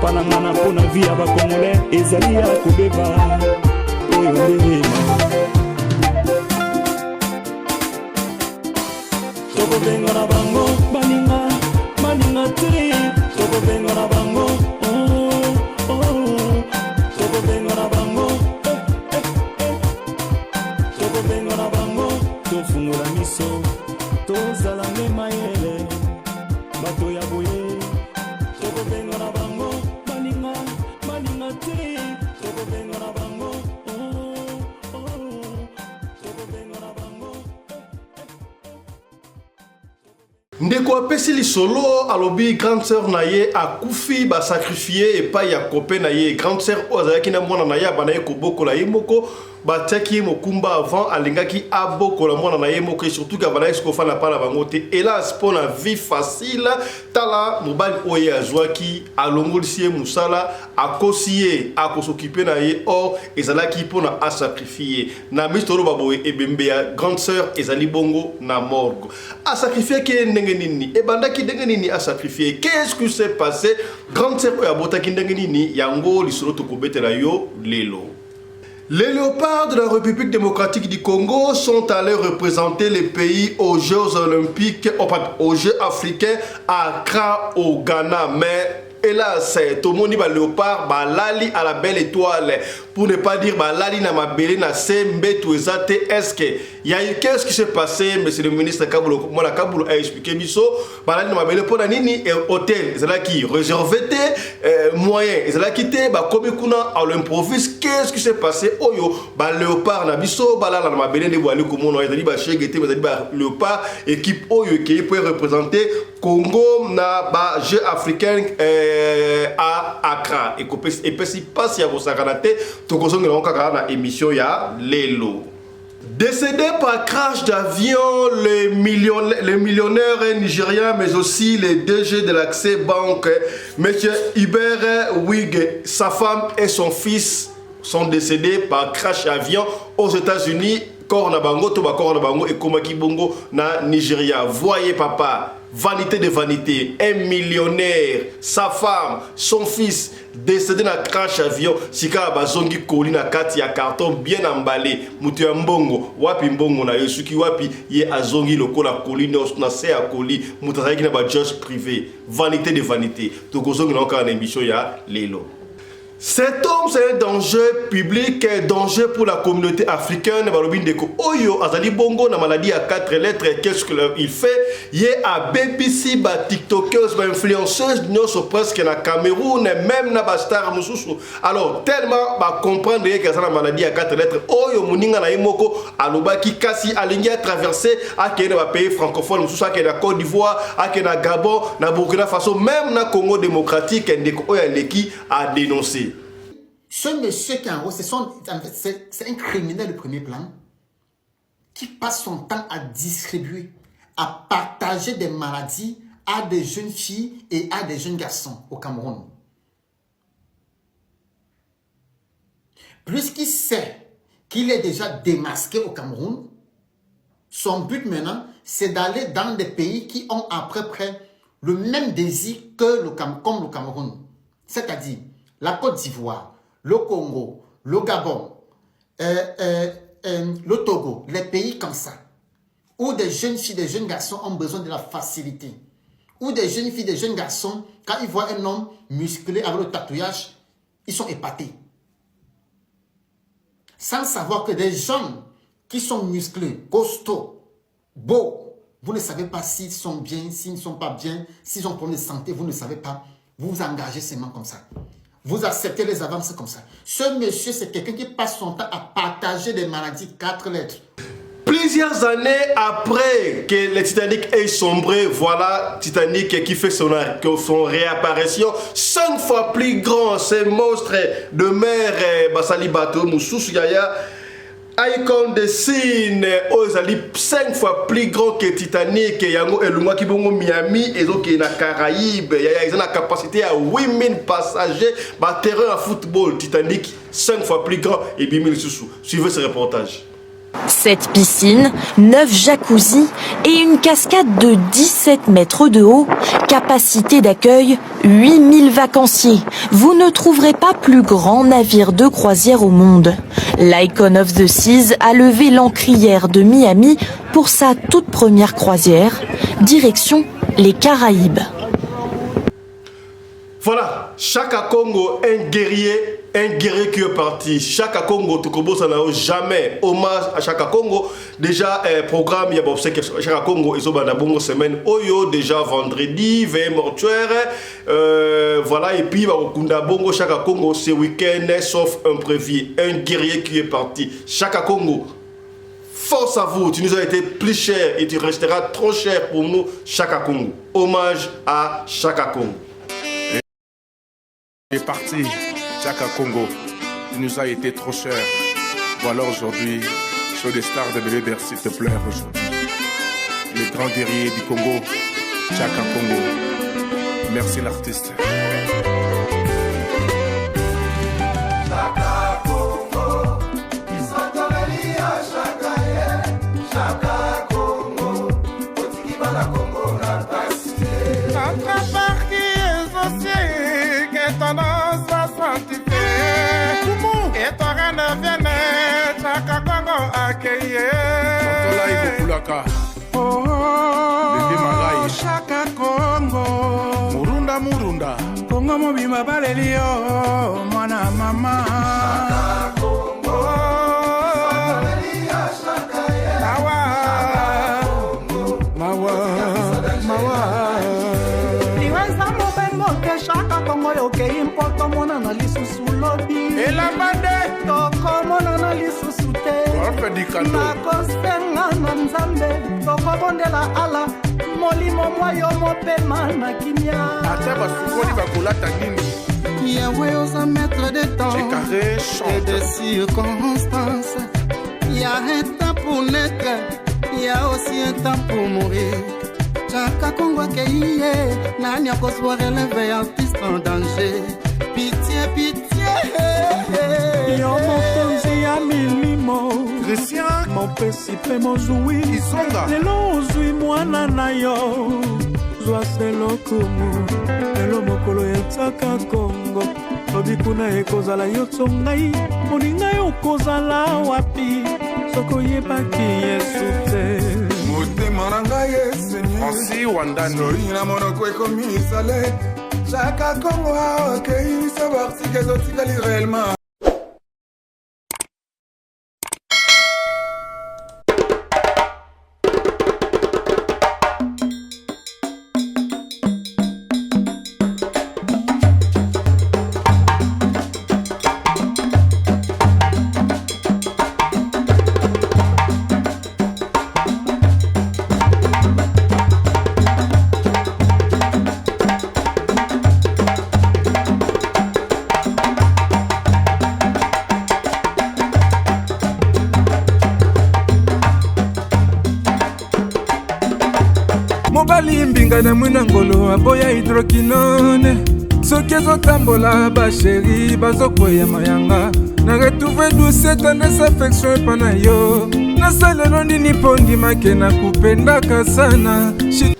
panangana pona via ba congolais ezali ya kobeba oyo nde toko benga na bango baninga tri toko benga na bango toko benga na bango toko benga na bango tofungula miso tozala mayele bato ya boye toko benga na bango baninga tri toko benga na bango toko benga na bango ndeko apesi lisolo alobi grande sœur na ye akufi ba sacrifier epai ya kope na ye grande sœur oyo azalaki na mwana na ye abana ye kobokola ye moko batiaki mokumba avant alingaki abokola mwana na ye moko surtout que abana ye sikofana pa na bango te hélas mpo na vie facile tala mobali oyo azwaki alongolisi ye mosala akosi ye akosokipe na ye or ezalaki mpo na asacrifie na miso toloba boye ebembe ya grande sœur ezali bongo na morgue asacrifie ke ndenge nini ebandaki ndenge nini asacrifie qu'est-ce qui s'est passé grande sœur oyo abotaki ndenge nini yango lisolo tokobetela yo lelo. Les léopards de la République démocratique du Congo sont allés représenter les pays aux Jeux olympiques, aux Jeux africains à Accra au Ghana. Mais hélas, tout le monde dit léopard, lali à la belle étoile. Pour ne pas dire lali na mabele na sembe tout ezate. Est-ce que il y a eu qu'est-ce qui s'est passé? Monsieur le ministre Kabulo, moi la Kabulo a expliqué biso. Lali na mabele pour nini hôtel. C'est là qui réservé moyen. C'est là qui te comme kuna à l'improviste. Qu'est-ce qui s'est passé? Oyo léopard na biso lala na mabele ne boali comme on a dit chegete mais dit léopard équipe oyo qui peut représenter Congo na Jeux africains à Accra et si pas si à vos saganate tokozonga na émission ya lelo. Décédé par crash d'avion, les millionnaires nigériens, mais aussi les DG de l'Accès Bank, M. Hubert Wig, sa femme et son fils sont décédés par crash d'avion aux États-Unis. Corona Bango, Toba Corona Bango et Komaki Bongo na Nigeria. Voyez papa, vanité de vanité, un millionnaire, sa femme, son fils décédé dans crash avion. Sika bazongi koli na kati ya carton bien emballé. Mutu ya mbongo, wapi mbongo na yosuki wapi ye azongi lokola koli na se ya koli. Mutu azaki na ba judge privé. Vanité de vanité. Tokozongi na encore en émission ya lelo. Cet homme, c'est un danger public, un danger pour la communauté africaine. Oyo, Azali Bongo, na maladie à 4 lettres. Qu'est-ce qu'il fait? Il y a BBC, TikTokeuse, influenceuse, nous sommes presque na Cameroun, même na Star Moussoussou. Alors, tellement, comprendre qu'il y a une maladie à 4 lettres. Oyo, Mouninga na Imoko, Alouba, qui Kassi, Aligné a traversé, à qui est pays francophone, Moussoussa, qui est na Côte d'Ivoire, à qui est na Gabon, na Burkina Faso, même na Congo démocratique, qui a dénoncé. Ce monsieur qui est en haut, c'est un criminel de premier plan qui passe son temps à distribuer, à partager des maladies à des jeunes filles et à des jeunes garçons au Cameroun. Puisqu'il sait qu'il est déjà démasqué au Cameroun, son but maintenant, c'est d'aller dans des pays qui ont à peu près le même désir que comme le Cameroun. C'est-à-dire la Côte d'Ivoire, le Congo, le Gabon, le Togo, les pays comme ça, où des jeunes filles, des jeunes garçons ont besoin de la facilité, où des jeunes filles, des jeunes garçons, quand ils voient un homme musclé avec le tatouage, ils sont épatés. Sans savoir que des gens qui sont musclés, costauds, beaux, vous ne savez pas s'ils sont bien, s'ils ne sont pas bien, s'ils ont un problème de santé, vous ne savez pas, vous vous engagez seulement comme ça. Vous acceptez les avances comme ça. Ce monsieur, c'est quelqu'un qui passe son temps à partager des maladies 4 lettres. Plusieurs années après que le Titanic ait sombré, voilà Titanic qui fait son réapparition 5 fois plus grand, ce monstre de mer Basali Bateau, Moussous Yaya. Icon de Cine, Ozali 5 fois plus grand que Titanic, Yango Elunga qui bongo Miami, et donc na Caraïbes, ils ont la capacité à 8000 passagers, terrain à football, Titanic 5 fois plus grand et 10 000 sous. Suivez ce reportage. 7 piscines, 9 jacuzzis et une cascade de 17 mètres de haut. Capacité d'accueil, 8000 vacanciers. Vous ne trouverez pas plus grand navire de croisière au monde. L'Icon of the Seas a levé l'encrière de Miami pour sa toute première croisière. Direction les Caraïbes. Voilà, chaque Congo, un guerrier qui est parti. Chaque Congo, Tokobo, ça n'a jamais hommage à chaque Congo. Déjà, programme, il y a chaque Congo, ils ont une bonne semaine. Oyo, déjà vendredi, veille mortuaire. Voilà, et puis, Kunda Bongo, chaque Congo, ce week-end, sauf imprévu. Un guerrier qui est parti. Chaque Congo. Force à vous, tu nous as été plus cher et tu resteras trop cher pour nous, Chaka Congo. Hommage à Chaka Congo. est parti, Chaka Congo. Tu nous as été trop cher. Voilà aujourd'hui, show des stars de Bébé Bercy te pleure aujourd'hui. Le grand guerrier du Congo, Chaka Congo. Merci l'artiste. Tendance à sanctifier et ton reine vienne Chaka Congo accueillir. Oh, Chaka Congo Murunda Murunda Congo mobima balelio mwana mama Chaka Congo Mawa Chaka Congo yoke importo mona na lisusu lobi Elambande toko mona na lisusu te na kosenga na nzambe toko bondela ala molimo mwayo mopema na kimia ata basukoli bakolata nini Yahweh osa maître de temps et de circonstances. Il y a un temps pour naître, il y a aussi un temps pour mourir. Chaka Congo accueillie, nani a cosvoir élevé artiste en danger. Pitié, pitié. Yo mon konzi ya milimo, Christian mon pesipe mo zui. Isonga Lelo zui mwana na yo, zwa selo kumu. Lelo mokolo ya Chaka Congo, lobi kuna ekozala yo tsongai, moninga yo kozala wapi, soko yebaki Yesu te. motema na ngai eseni Francis Wandani soi na monoko ekomisale Chaka Congo akei savoir si kezotikali réellement. Mobali mbinga na mwina ngolo aboya hydroquinone soki ezotambola basheri bazokwea mayanga na retrouve douce tendresse affection epa na yo nasalelo nini mpo ndimake na kupendaka sana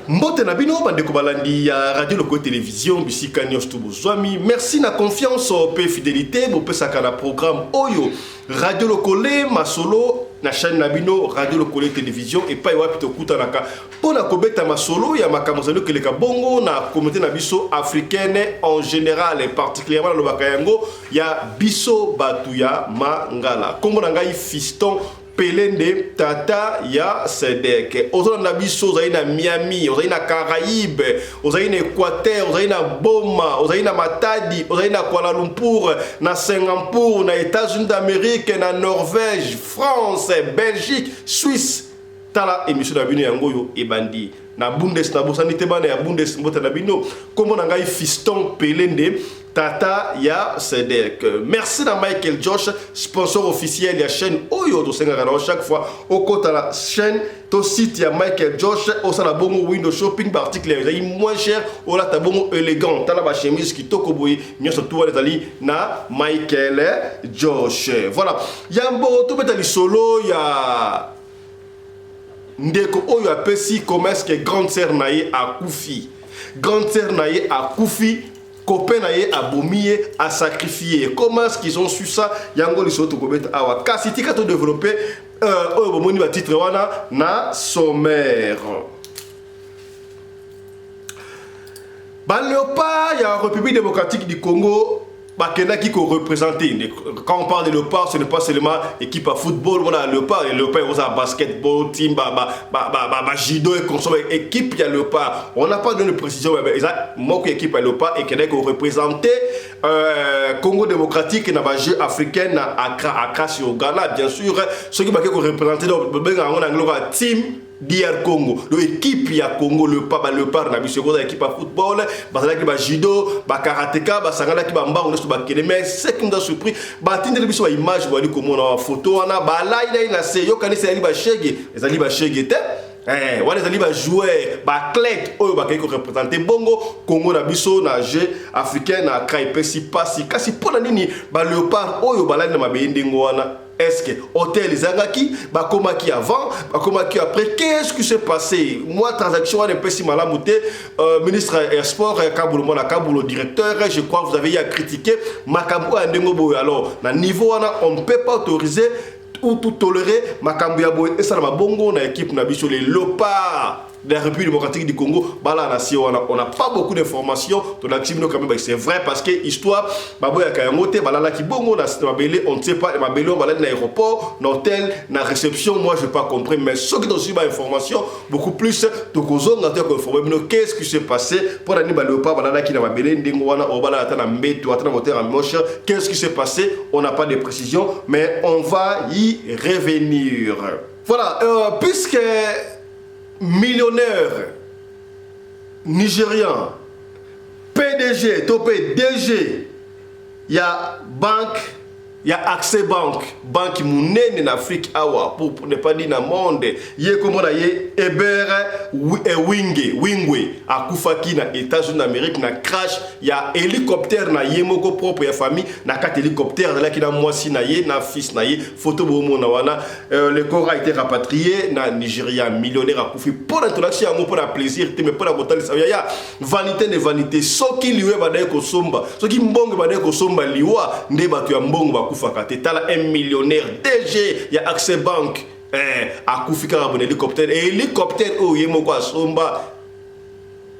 Mbote na bino bandeko balandi ya radio loko télévision bisika nyos tu bozwami. Merci na confiance pe fidélité bo pesaka na programme oyo radio lokole masolo na chaîne na bino radio lokole télévision et pa wapi to kutanaka pona kobeta masolo ya makamozalo keleka bongo na communauté na biso africaine en général et particulièrement na lobaka yango ya biso batuya mangala. Kombo na ngai Fiston Pelende tata ya Sedek. Ozo na biso ozali na Miami, ozali na Caraïbes, ozali na Équateur, ozali na Boma, ozali na Matadi, ozali na Kuala Lumpur, na Singapour, na États-Unis d'Amérique, na Norvège, France, Belgique, Suisse. Tala émission na bino yango yo ebandi na Bundes na bosani te bana ya Bundes mbota na bino kombo na ngai Fiston Pelende tata ya Sedek. Merci à Michael Josh, sponsor officiel de la chaîne Oyo do Sengara. Chaque fois au côté de la chaîne to site ya Michael Josh au sana bongo window shopping par article est moins cher au la tabongo élégant tala ba chemise qui toko boy nyoso tout les ali na Michael Josh. Voilà, yambo to betali solo ya ndeko oyo apesi commerce que grande sœur naie à Koufi. Grande sœur naie à Koufi. Copain naie a bomié, a sacrifié. Comment est-ce qu'ils ont su ça? Yango li soto kobeta awa. Kasiti kato développé bomoni ba titre wana na sommaire. Ba léopard ya République démocratique du Congo. Bakena qui représenter. Quand on parle de léopard, ce n'est pas seulement équipe à football, voilà, léopard, et léopard, on a basketball, team, judo et consomme équipe, il y a léopard. On n'a pas donné de précision, mais moi qui équipe à léopard et qui représenter Congo démocratique, dans le jeu africain, à Accra sur Ghana, bien sûr, ceux qui représenter on a team. DR Congo, l'équipe ya Congo, le par na biseconde équipe à football, basala ki ba judo, ba karatéka, ba sangala ki ba mba on est ba mais c'est qui nous a surpris, ba tindeli biso ba image ba li comme na photo wana ba la ina se yo kanisa ali ba shege, ezali ba shege te. Wana ezali ba joueur, ba athlète oyo ba ko représenter Bongo Congo na biso na jeu africain na Kraipesi pasi kasi pona nini ba léopard oyo ba la na mabende ngwana. Est-ce que hôtel Zangaki, Bakomaki avant, Bakomaki après, qu'est-ce qui s'est passé? Moi, transaction, on est si mal amouté, ministre des Sports, Kaboul, directeur, je crois que vous avez eu à critiquer Makambo à Ndengobo. Alors, à niveau, on ne peut pas autoriser ou tout tolérer Makambo Yabo et ça, Bongo, on a équipe, on a vu sur les léopards de la République démocratique du Congo, bah nation, on n'a pas beaucoup d'informations. C'est vrai parce que l'histoire, on ne sait pas, on va aller dans l'aéroport, dans l'hôtel, dans la réception, moi je n'ai pas compris. Mais ceux qui ont aussi des informations, beaucoup plus, qu'est-ce qui s'est passé pour aller qu'est-ce qui s'est passé? On n'a pas de précision, mais on va y revenir. Voilà, puisque millionnaire nigérian, PDG, topé DG, il y a banque, il y a Accès Bank, banque mounene en Afrique, pour ne pas dire dans le monde. Il y a comme Eber Wingwe, à Koufaki, dans les États-Unis d'Amérique, dans crash, il y a hélicoptère, dans Yemoko propre, famille, dans 4 hélicoptères, là qui dans Moissi, dans fils, photo le corps a été rapatrié dans Nigeria, millionnaire à Koufi. Pour l'introduction, pour le plaisir, mais pour la beauté, il y a vanité de vanité. Ce qui liwe badaye ko somba, ce qui mbonge badaye ko somba liwa, ne batu ya mbonge Fakate, t'as un millionnaire DG, il y a Accès Bank, à Koufika un hélicoptère, et hélicoptère où il y a somba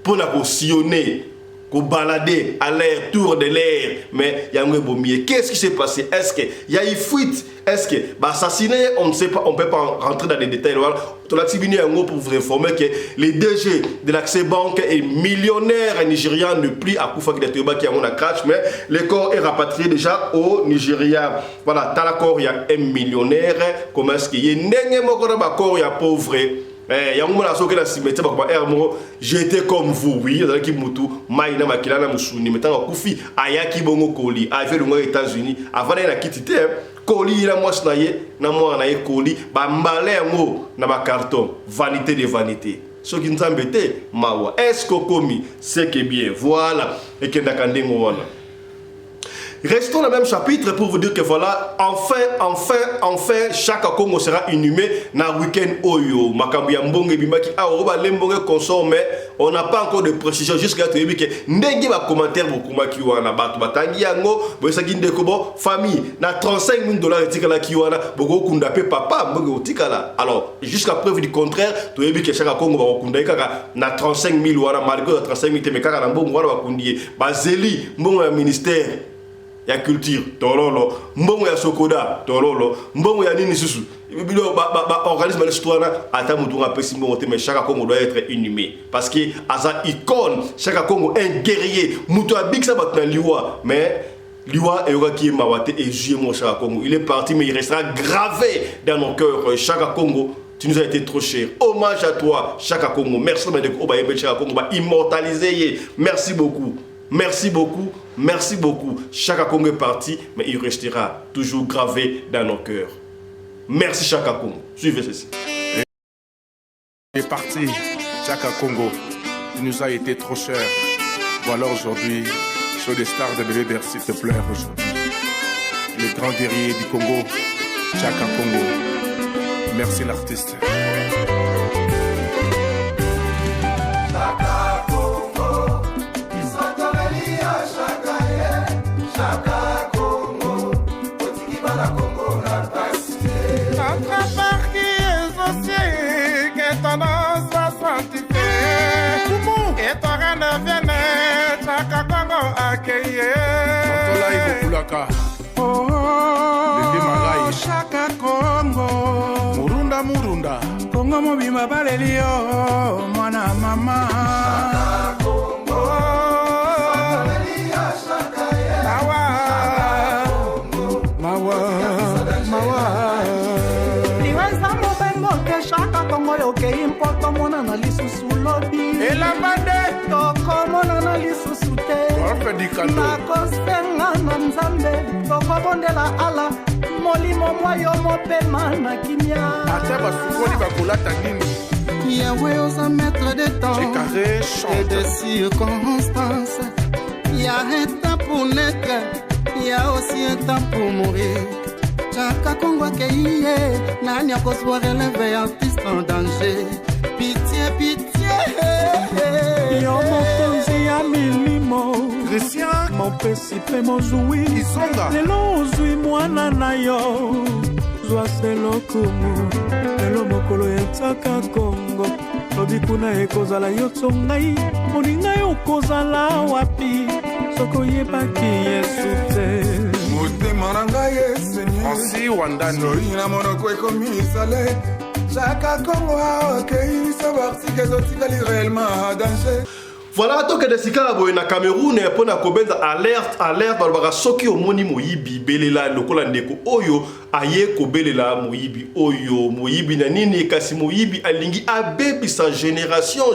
pour la sillonner, pour balader à l'air, tour de l'air, mais il y a un bombier. Qu'est-ce qui s'est passé? Est-ce qu'il y a une fuite? Est-ce que assassiné? On ne sait pas, on ne peut pas rentrer dans les détails. Pour vous informer que les DG de l'Accès Bank est millionnaire nigérian ne plus à Koufaki d'Atoyoba qui a un crash, mais le corps est rapatrié déjà au Nigeria. Voilà, dans le corps, il y a un millionnaire. Comment est-ce qu'il y a un corps, il y a pauvre? J'étais comme vous, oui, qui mutu, maïna makilana musuni, mettant Koufi, ayaki bongo koli, avec le États-Unis, avant la quitter, koli la moi snaye, na moi naye koli, ba mbale ngo na ba carton, vanité de vanité. Ce qui nous embêtait, mawa, est-ce qu'on commis, c'est que bien, voilà, et que ndakande ngwana. Restons dans le même chapitre pour vous dire que voilà, enfin, chaque Congo sera inhumé dans le week-end Oyo. Makambu ya mbonge bimaki aoba lembonge consomme, mais on n'a pas encore de précision jusqu'à ce que ndenge ba commentaire beaucoup maki wana batu batangi yango, boisaki ndeko bo famille na $35,000 etikala ki wana, boko kunda pe papa mbonge otikala. Alors, jusqu'à preuve du contraire, to yebi que chaque Congo ba kunda kaka na 35,000 wana malgré 35,000 mais kaka na mbongo wana ba kundiye. Bazeli mbongo ya ministère ya culture tololo mbongo ya sokoda tololo mbongo ya nini susu bilo organisme l'histoire ata mutu ngapesi mbongo te mais chaque Congo doit être inhumé parce que asa icône chaque Congo un guerrier mutu abiksa batna liwa mais liwa eyoka qui est mawate et juillet mon chaque Congo il est parti mais il restera gravé dans nos cœurs chaque Congo Tu nous as été trop cher. Hommage à toi, Chaka Congo. Merci de Chaka Congo. Immortaliser. Merci beaucoup. Merci beaucoup. Merci beaucoup. Chaka Congo est parti, mais il restera toujours gravé dans nos cœurs. Merci Chaka Congo. Suivez ceci. Il est parti, Chaka Congo. Il nous a été trop cher. Voilà aujourd'hui, show des stars de bébé Bercy te pleure aujourd'hui. Le grand guerrier du Congo, Chaka Congo. Merci l'artiste. Chaka Congo, Israeli à Chaka Congo, Otiki Bala Congo la passe. Entre parties associées, que tendance à sanctifier. Et ton reine vienne, Chaka Congo accueillir. Oh, Chaka Congo. Murunda. Congo mobima balelio, mwana mama. Chaka Congo, Israeli à Liweza mobengo ke Chaka Congo yoke impoto mona na lisusu lobi. Elambande toko mona na lisusu te. Nakosenga na Nzambe toko bondela ala. Molimo mwayo mopema na kimia. Ata basukoli bakolata nini? Yahweh aux un maître des temps et des circonstances. Il y a un temps pour naître, il y a aussi un temps pour mourir. Chaka Congo accueilli, nani a cosvoir élevé artiste en danger. Pitié, pitié. Yo mokonzi ya milimo. Christian Mopesi pe mozui. Isonga. Lelo ozui mwana na yo. Zwa selo kumu. Lelo mokolo ya Chaka Congo. Lobi kuna ekozala yo tsongai. Moninga yo kozala wapi. Soko yebaki Yesu te. motema na ngai Seigneur. Francis Wandani. Sori na monoko ekomi sale. Chaka Congo akei sabartike ezotikali réellement à danger. Voilà, donc des sika boy na Cameroun et pour na kobenza alerte balbaka soki omoni moyibi belela lokola ndeko oyo aye ko belela moyibi oyo moyibi na nini kasi moyibi alingi abebisa génération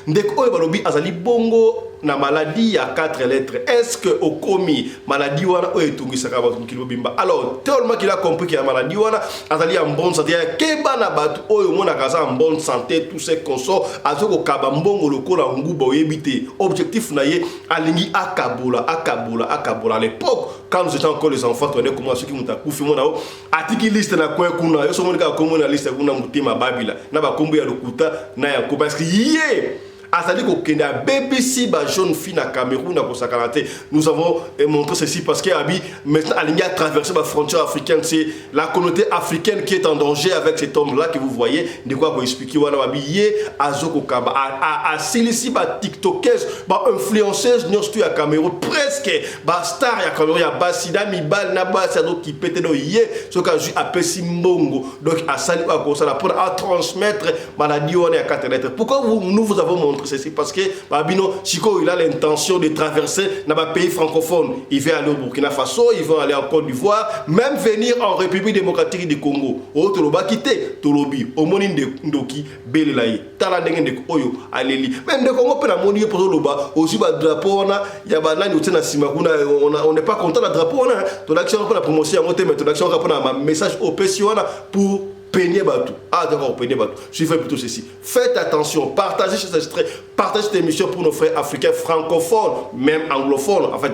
ndeko oyo balobi azali bongo na maladie ya 4 lettres. Est-ce que au komi maladie wana oyo tungisaka ba kilo bimba? Alors tellement qu'il a compris qu'il y a maladie wana azali en bonne santé keba na batu oyo mona kaza en bonne santé tous ces consorts azoko kaba mbongo lokola nguba oyebite objectif na ye alingi akabola à l'époque quand nous étions encore les enfants on est comme ceux qui m'ont akufi mona o atiki liste na kwa kuna yo so monika ko mona liste kuna mutima babila na ba kombo ya lokuta na ya ko parce que yé Azali kokende a BBC ba jeune fille na Cameroun na kosakalate. Nous avons montré ceci parce que Abi maintenant aligné à traverser la frontière africaine, c'est la communauté africaine qui est en danger avec cet homme là que vous voyez. De quoi vous expliquer wana babiyé azoko kaba a silisi ba tiktokers ba influenceuse nyostu ya Cameroun presque ba star ya Cameroun ya basida mibal na ba sa d'autres qui pété do yé ce qu'a ju apesi mbongo. Donc a sali ba ko ça pour à transmettre maladie wana ya 4 lettres. Pourquoi nous vous avons montré ceci parce que Babino Chico il a l'intention de traverser dans un pays francophone. Il veut aller au Burkina Faso, il veut aller en Côte d'Ivoire, même venir en République démocratique du Congo. O Toloba quitter Tolobi, au Monin de Ndoki, Belelaye, Taladeng de Oyo, Aleli. Même de Congo peut la monnaie pour Toloba, aussi bas drapeau on a, Yabana nous tient à Simakuna, on n'est pas content de drapeau on a. Ton action pour la promotion, mais ton action pour un message au PSO pour peigner bateau. Ah d'accord, peigner bateau. Je fais plutôt ceci. Faites attention, partagez cet extrait, partagez cette émission pour nos frères africains francophones, même anglophones. En fait,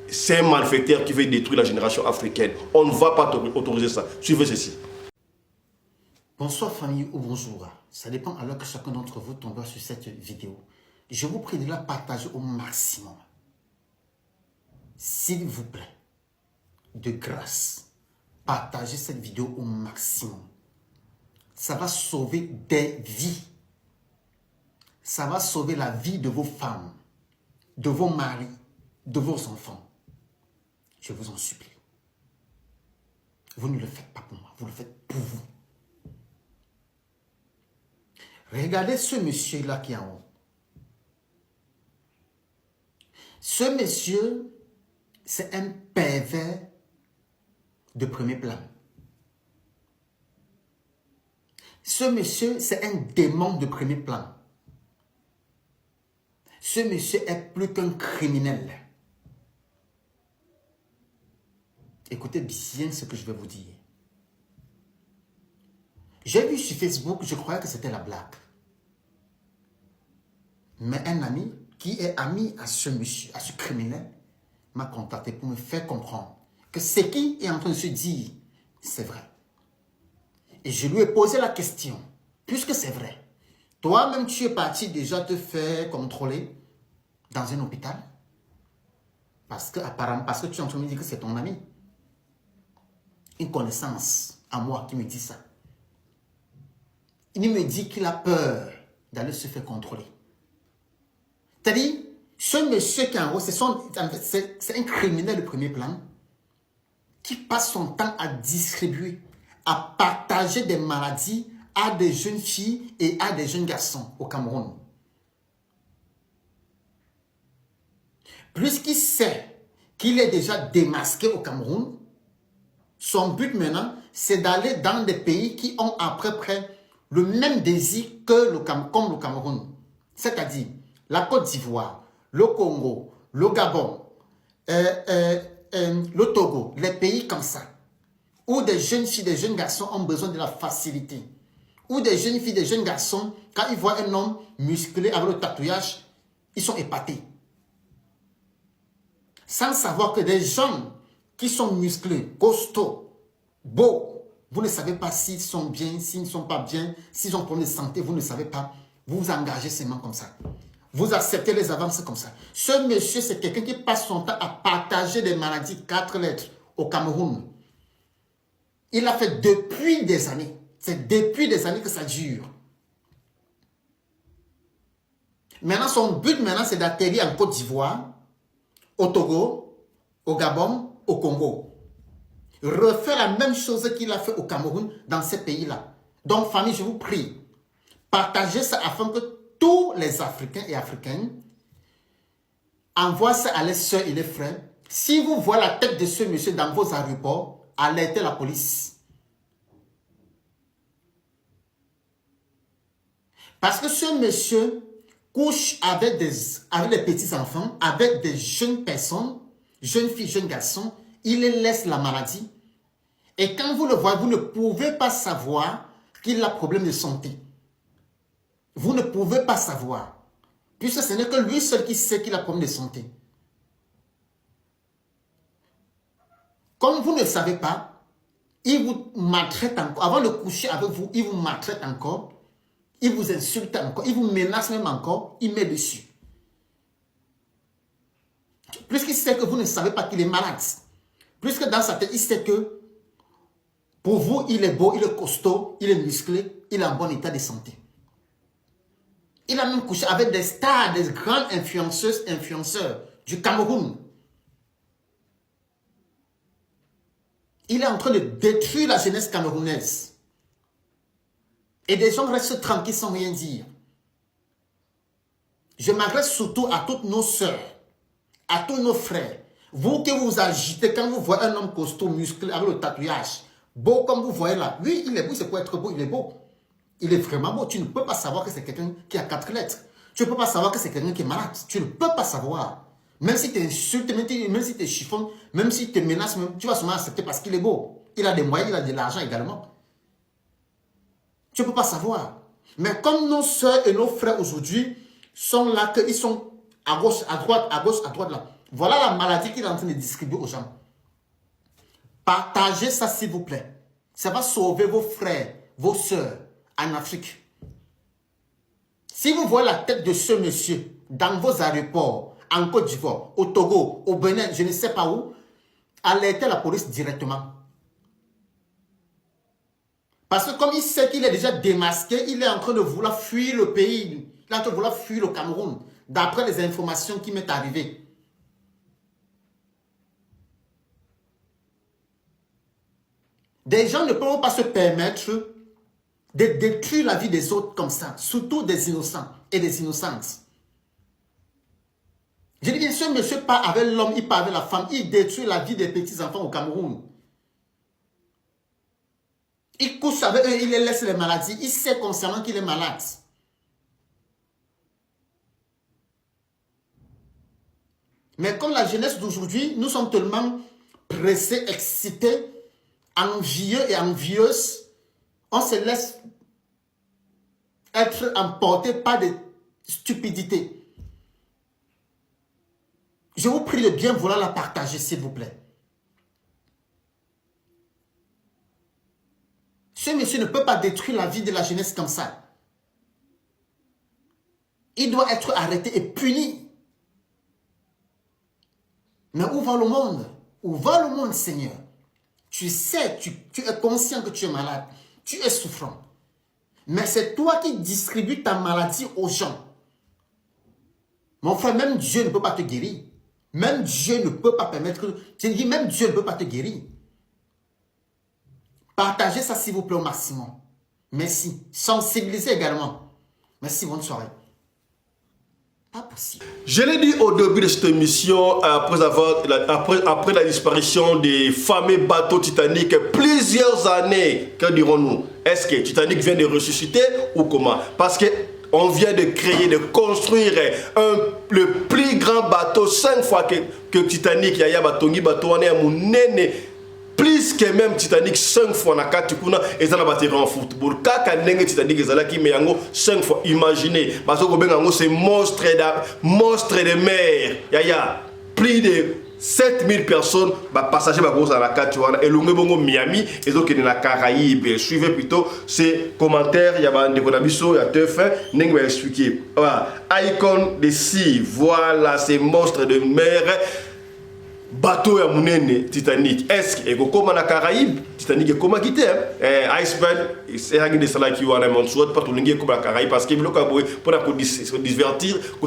c'est un malfaiteur qui veut détruire la génération africaine. On ne va pas autoriser ça. Suivez ceci. Bonsoir famille ou bonjour. Ça dépend alors que chacun d'entre vous tombera sur cette vidéo. Je vous prie de la partager au maximum. S'il vous plaît, de grâce, partagez cette vidéo au maximum. Ça va sauver des vies. Ça va sauver la vie de vos femmes, de vos maris, de vos enfants. Je vous en supplie. Vous ne le faites pas pour moi, vous le faites pour vous. Regardez ce monsieur-là qui est en haut. Ce monsieur, c'est un pervers de premier plan. Ce monsieur, c'est un démon de premier plan. Ce monsieur est plus qu'un criminel. Écoutez bien ce que je vais vous dire. J'ai vu sur Facebook, je croyais que c'était la blague. Mais un ami qui est ami à ce monsieur, à ce criminel, m'a contacté pour me faire comprendre que ce qui est en train de se dire, c'est vrai. Et je lui ai posé la question, puisque c'est vrai, toi-même tu es parti déjà te faire contrôler dans un hôpital parce que tu es en train de me dire que c'est ton ami. Une connaissance à moi qui me dit ça. Il me dit qu'il a peur d'aller se faire contrôler. C'est-à-dire, ce monsieur qui est en haut, c'est un criminel de premier plan qui passe son temps à distribuer, à partager des maladies à des jeunes filles et à des jeunes garçons au Cameroun. Puisqu'il sait qu'il est déjà démasqué au Cameroun, son but maintenant, c'est d'aller dans des pays qui ont à peu près le même désir que comme le Cameroun. C'est-à-dire la Côte d'Ivoire, le Congo, le Gabon, le Togo, les pays comme ça, où des jeunes filles, des jeunes garçons ont besoin de la facilité. Où des jeunes filles, des jeunes garçons, quand ils voient un homme musclé avec le tatouage, ils sont épatés. Sans savoir que des gens qui sont musclés, costauds, beaux, vous ne savez pas s'ils sont bien, s'ils ne sont pas bien, s'ils ont problème de santé, vous ne savez pas. Vous vous engagez seulement comme ça. Vous acceptez les avances comme ça. Ce monsieur, c'est quelqu'un qui passe son temps à partager des maladies 4 lettres au Cameroun. Il l'a fait depuis des années. C'est depuis des années que ça dure. Maintenant, son but maintenant, c'est d'atterrir en Côte d'Ivoire, au Togo, au Gabon, au Congo. Refaire la même chose qu'il a fait au Cameroun dans ces pays-là. Donc, famille, je vous prie, partagez ça afin que tous les Africains et Africaines envoient ça à leurs soeurs et leurs frères. Si vous voyez la tête de ce monsieur dans vos aéroports, alertez la police. Parce que ce monsieur couche avec les petits-enfants, avec des jeunes personnes, jeunes filles, jeunes garçons, il les laisse la maladie. Et quand vous le voyez, vous ne pouvez pas savoir qu'il a problème de santé. Vous ne pouvez pas savoir. Puisque ce n'est que lui seul qui sait qu'il a problème de santé. Comme vous ne le savez pas, il vous maltraite encore. Avant de coucher avec vous, il vous maltraite encore. Il vous insulte encore. Il vous menace même encore. Il met dessus. Puisqu'il sait que vous ne savez pas qu'il est malade. Puisque dans sa tête, il sait que pour vous, il est beau, il est costaud, il est musclé, il est en bon état de santé. Il a même couché avec des stars, des grandes influenceuses, influenceurs du Cameroun. Il est en train de détruire la jeunesse camerounaise. Et des gens restent tranquilles sans rien dire. Je m'adresse surtout à toutes nos sœurs, à tous nos frères. Vous qui vous agitez quand vous voyez un homme costaud, musclé, avec le tatouage, beau comme vous voyez là. Oui, il est beau, c'est pour être beau, il est beau. Il est vraiment beau. Tu ne peux pas savoir que c'est quelqu'un qui a 4 lettres. Tu ne peux pas savoir que c'est quelqu'un qui est malade. Tu ne peux pas savoir. Même si tu insultes, même si tu chiffonnes, même si tu menaces, tu vas seulement accepter parce qu'il est beau. Il a des moyens, il a de l'argent également. Tu ne peux pas savoir. Mais comme nos soeurs et nos frères aujourd'hui sont là, qu'ils sont à gauche, à droite, à gauche, à droite là. Voilà la maladie qu'il est en train de distribuer aux gens. Partagez ça s'il vous plaît. Ça va sauver vos frères, vos soeurs en Afrique. Si vous voyez la tête de ce monsieur dans vos aéroports, en Côte d'Ivoire, au Togo, au Bénin, je ne sais pas où, alertez la police directement. Parce que comme il sait qu'il est déjà démasqué, il est en train de vouloir fuir le pays. Il est en train de vouloir fuir le Cameroun, d'après les informations qui m'est arrivées. Des gens ne peuvent pas se permettre de détruire la vie des autres comme ça, surtout des innocents et des innocentes. Je dis bien sûr, monsieur part avec l'homme, il part avec la femme, il détruit la vie des petits-enfants au Cameroun. Il couche avec eux, il les laisse les maladies. Il sait concernant qu'il est malade. Mais comme la jeunesse d'aujourd'hui, nous sommes tellement pressés, excités, envieux et envieuses, on se laisse être emporté par des stupidités. Je vous prie de bien vouloir la partager, s'il vous plaît. Ce monsieur ne peut pas détruire la vie de la jeunesse comme ça. Il doit être arrêté et puni. Mais où va le monde? Où va le monde, Seigneur? Tu sais, tu es conscient que tu es malade. Tu es souffrant. Mais c'est toi qui distribues ta maladie aux gens. Mon frère, même Dieu ne peut pas te guérir. Même Dieu ne peut pas permettre que... Je dis, même Dieu ne peut pas te guérir. Partagez ça, s'il vous plaît, au maximum. Merci. Sensibilisez également. Merci, bonne soirée. Pas possible. Je l'ai dit au début de cette émission, après la disparition des fameux bateaux Titanic, plusieurs années, que dirons-nous? Est-ce que Titanic vient de ressusciter ou comment? Parce que on vient de créer, de construire le plus grand bateau 5 fois que Titanic. Il y a batongi bateau on est à mon nene. Plus que même Titanic 5 fois na katikuna et ça na battu en football. Kaka nenge Titanic ezala ki me yango 5 fois. Imaginez, parce que bengango c'est monstre de mer. Ya plus de 7000 personnes passagers à la Katiwana et l'ongé bongo Miami et donc il y a la Caraïbes. Suivez plutôt ces commentaires. Il y a des conabiso, il y a Teufin, Neng va expliquer. Voilà, Icon de Sea, voilà ces monstres de mer. Bateau ya munene Titanic. Est-ce que comme na Caraïbes, Titanic est comment quitter iceberg, c'est rien de cela qui va on souhaite pas tout le monde comme la Caraïbes parce que pour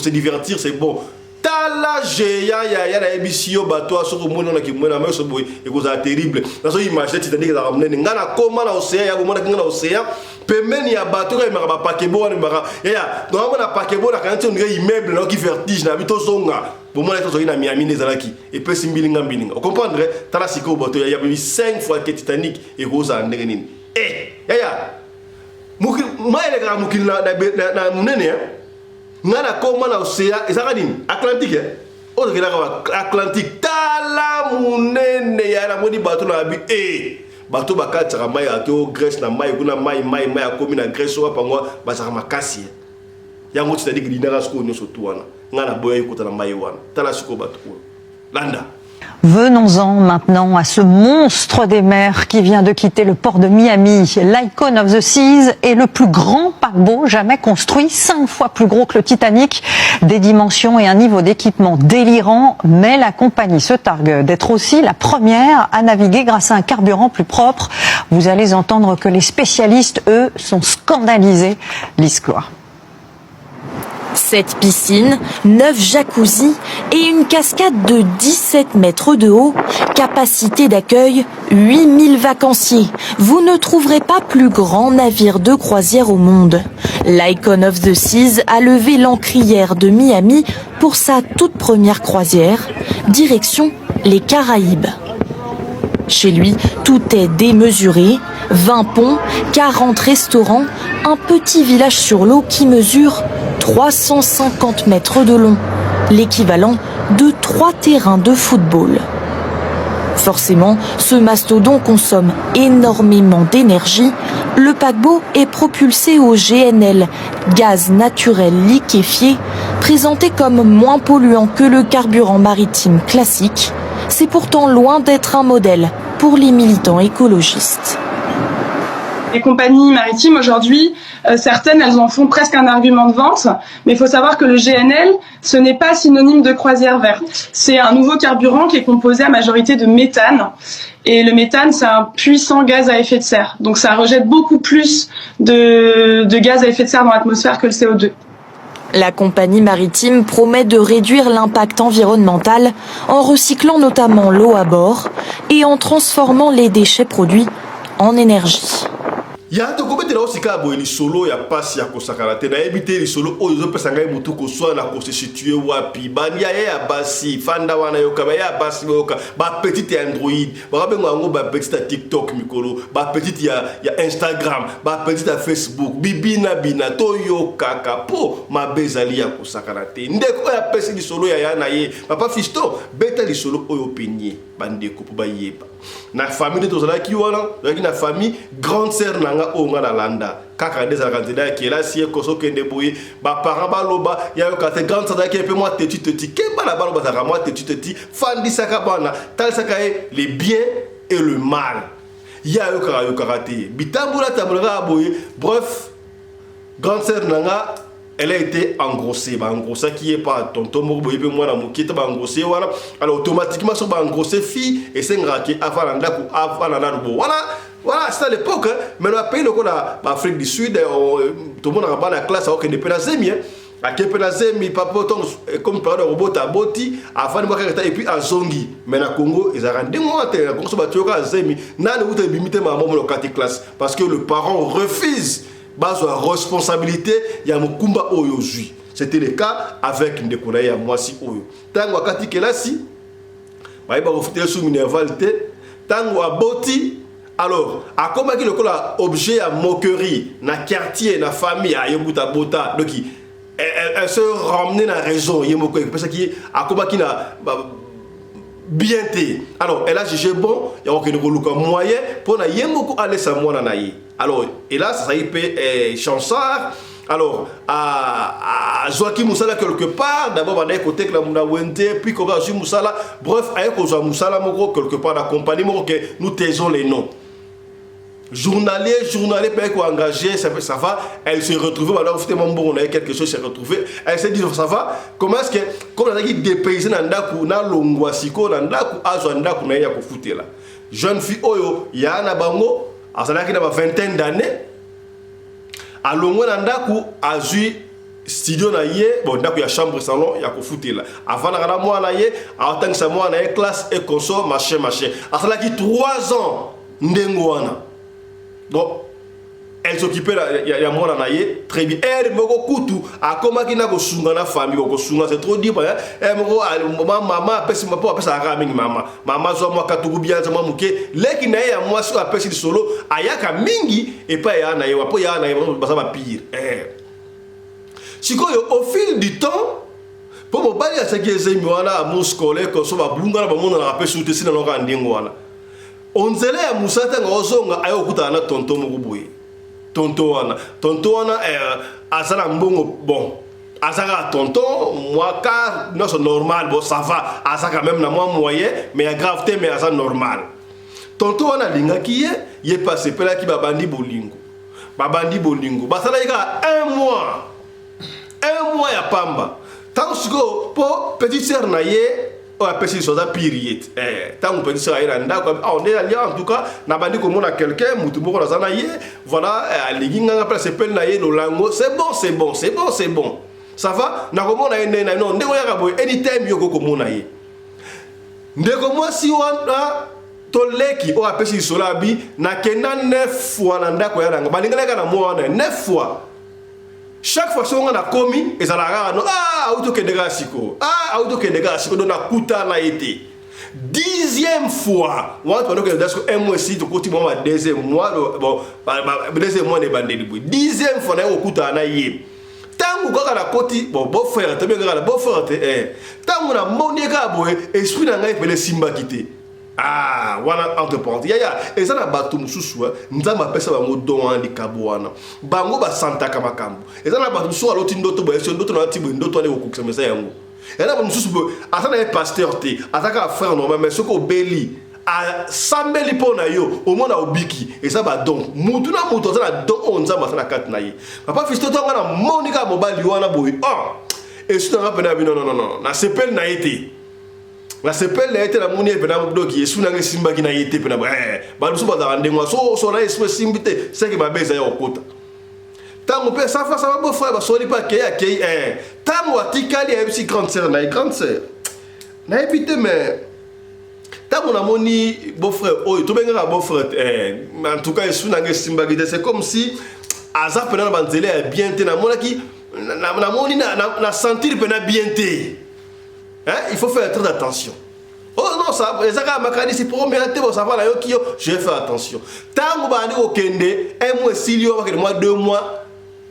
se divertir, c'est bon. Tala ya la émission bateau sur le monde qui mona mais so boy et cause terrible. Dans ce image Titanic za munene ngana comment na océan ya mona ngana océan pemeni ya bateau ya mara pakebo na mara ya donc na pakebo na quand on immeuble na qui vertige na bito zonga. Pour moi, les gens Miami Nezalaki et puis Simbilinga Bilinga. Vous comprendrez? T'as la psycho bateau, il y a eu 5 fois que Titanic et Rosa Negenin. Eh, ya. Moi, les gars, Moukil na Mounene, Nana comment na océan, et ça va dire Atlantique, oh, Atlantique, Tala Mounene, ya la modi bateau na bi, eh. Bateau Bakat, Saramaya, Ato, Grèce, na Maï, Guna Maï, a commis la Grèce, ou pas moi, Basarama Kassi. Ya moti Titanic, l'Inarasko, nous surtout. Venons-en maintenant à ce monstre des mers qui vient de quitter le port de Miami. L'Icon of the Seas est le plus grand paquebot jamais construit, 5 fois plus gros que le Titanic. Des dimensions et un niveau d'équipement délirant, mais la compagnie se targue d'être aussi la première à naviguer grâce à un carburant plus propre. Vous allez entendre que les spécialistes, eux, sont scandalisés. L'histoire. 7 piscines, 9 jacuzzis et une cascade de 17 mètres de haut. Capacité d'accueil, 8000 vacanciers. Vous ne trouverez pas plus grand navire de croisière au monde. L'Icon of the Seas a levé l'encrière de Miami pour sa toute première croisière. Direction les Caraïbes. Chez lui, tout est démesuré. 20 ponts, 40 restaurants, un petit village sur l'eau qui mesure 350 mètres de long, l'équivalent de 3 terrains de football. Forcément, ce mastodon consomme énormément d'énergie. Le paquebot est propulsé au GNL, gaz naturel liquéfié, présenté comme moins polluant que le carburant maritime classique. C'est pourtant loin d'être un modèle pour les militants écologistes. Les compagnies maritimes aujourd'hui, certaines, elles en font presque un argument de vente, mais il faut savoir que le GNL, ce n'est pas synonyme de croisière verte. C'est un nouveau carburant qui est composé à majorité de méthane. Et le méthane, c'est un puissant gaz à effet de serre. Donc ça rejette beaucoup plus de gaz à effet de serre dans l'atmosphère que le CO2. La compagnie maritime promet de réduire l'impact environnemental en recyclant notamment l'eau à bord et en transformant les déchets produits en énergie. ya to ko betela osika boye li solo ya passe ya kosakala te na ebité li solo oyo zo pesa ngai mutu ko soit na ko se situer wapi bani ya basi fanda wana yoka ba ya basi yoka ba petite Android ba bengo ngo ba petite TikTok mikolo ba petite ya Instagram ba petite Facebook bibina bina to yoka kapo ma bezali ya kosakala te ndeko ya pesi li solo ya na ye papa fisto beta li solo oyo peigné bandeko po ba yeba na famille de tozala ki wana na famille grande sœur nanga onga na landa kaka des candidats qui est là si ko so kende boye ba parents ba loba ya yo kate grande sœur qui peu moi teti ke ba la ba loba za moi teti fandi saka bana tal saka les biens et le mal ya yo karaté bitambula tambula boye bref grande sœur nanga elle a été engrossée. Engrossée qui est pas tonton Morboye, moi la moukite, engrossée, voilà. Alors automatiquement, sur engrossée fille, et c'est un qui avant la voilà, c'est à l'époque, mais on a payé le coup d'Afrique du Sud, tout le monde a pas la classe, alors qu'il n'est pas la zémie. À quel point la zémie, papa, comme par le robot à Boti, avant de voir et puis à Zongi. Mais na Congo, ils ont rendu moi, la Congo, à zémie, n'a le route de limiter ma maman dans la classe, parce que le parent refuse. Base la responsabilité, il y a Mukumba Oyo Zui. C'était le cas avec Ndekona ya Mwasi Oyo. Tango wakati kelasi, baïba refouté sous mineralité, tango aboti, alors, à comment qui le cola objet à moquerie, na quartier, na famille, à Yobuta Bota, donc elle se ramenait dans la raison, Yemoko, parce que à comment qui n'a bien été. Alors, elle a jugé bon, il y a aucun moyen pour na Yemoko aller sa moine naïe. Alors, et là, ça y est chansard. Alors, à Joachim Moussala quelque part, d'abord, on a écouté que la Mouna Wente, puis qu'on va Joachim Moussala, bref, avec Joachim Moussala, quelque part, la compagnie, que nous taisons les noms. Journalier, peut-être qu'on engagé, ça va, elle se retrouve, alors, on a quelque chose, s'est retrouvé, elle s'est dit, ça va, comment est-ce que, comme on a dit, des paysans, na longwasiko, nandaku, azoandaku, na yako fouté là. Jeune fille, oyo, yana bango, à ça qu'il a 20 d'années, à l'ongwe nandaku, à Zui, studio na ye, bon, ndaku ya chambre salon, ya ko fouté là. Avant la moi na ye, à tant que ça moi na ye, classe et consort, machin. À ça qu'il 3 ans, ndengoana. Donc, elle s'occupait, il y a moi na ye, très bien. Elle me kutu, à comment qu'il n'a ko sunga na famille, ko sunga, c'est trop dit, elle me maman, pèse ma pas, pèse à raming maman. Maman, zo moi katugu bien, zo moi mouké, leki na ye, moi, sur la pèse du solo, ayaka mingi, et pas ya na ye, wapo ya na ye, ça va pire. Si au fil du temps, pour me balayer à ce qui est zémiwana, à mon scolaire, qu'on soit blunga, on a rappelé sous le signe, on a ndingwana. On zélé à Moussata, on zonga, ayo kuta na tonton Mouboué. Tonton wana, azala mbongo, bon. Azala tonton, moi, car, non, c'est normal, bon, ça va. Azala même na moi moyen, mais il y a gravité, mais azala normal. Tonton wana linga qui est passé, pela qui babandi bolingo. Babandi bolingo. Basala yika 1 mois. 1 mois ya pamba. Tant que pour petite sœur na ye, on a pesé sur la pire. Tant que petite sœur na ye, on est allé en tout cas, na bandi comme on a quelqu'un, mutumo na zana ye, voilà, linga après c'est pel na ye lo lango, c'est bon. Ça va? Na comme on a une non, ndeko ya boy anytime yoko comme on a ye. Ndeko moi si wana toleki o apesi sur la bi na kenda 9 fois na ndako ya nanga. Balinga na moi 9 fois. Chaque fois que on a commis, et ça la no auto que des siko donc na kuta na été. 10e fois, moi pendant que dans un mois si to koti moi 2e mois bon 2e mois ne bandeli boy. 10e fois na kuta na yé. Tangu kaka na koti bon frère te bien kaka beau frère te tangu na moni ka boy esprit na ngai pele simba kité. Wana entreprendre ya et ça na bato mususu nzamba pesa bango don andi kabwana bango ba santa kama kambo et ça na bato mususu aloti ndoto ba eso ndoto na tibo ndoto ale kokukisa mesa yango et là mususu atana e pasteur te ataka frère normal mais soko beli a sambeli pona yo au moins na obiki et ça ba donc mutu na mutu ça na don on nzamba ça na kat na ye papa fisto to ngana monika mobali wana boy et ça na pena non na sepel na été. La sepelle a été la monnaie qui est sous la simba qui n'a été pena. Bah, nous sommes dans un démon. So là, c'est simbité. C'est que ma baisse est au côté. Tant mon père, ça va beau frère, bah, soit pas qu'il y a qui tant moi, tikali a aussi grande sœur, grande sœur. N'a évité, mais Tant mon amoni beau-frère, oh, tu benga beau-frère, en tout cas, c'est comme si Azar pendant la banzele est bien té na mona qui na sentir pendant bien té. Hein, il faut faire très attention. Oh non, ça, ça c'est pour moi, ça va là, je vais faire attention. Tant que vous allez au Kende, un mois, 6 mois, 2 mois,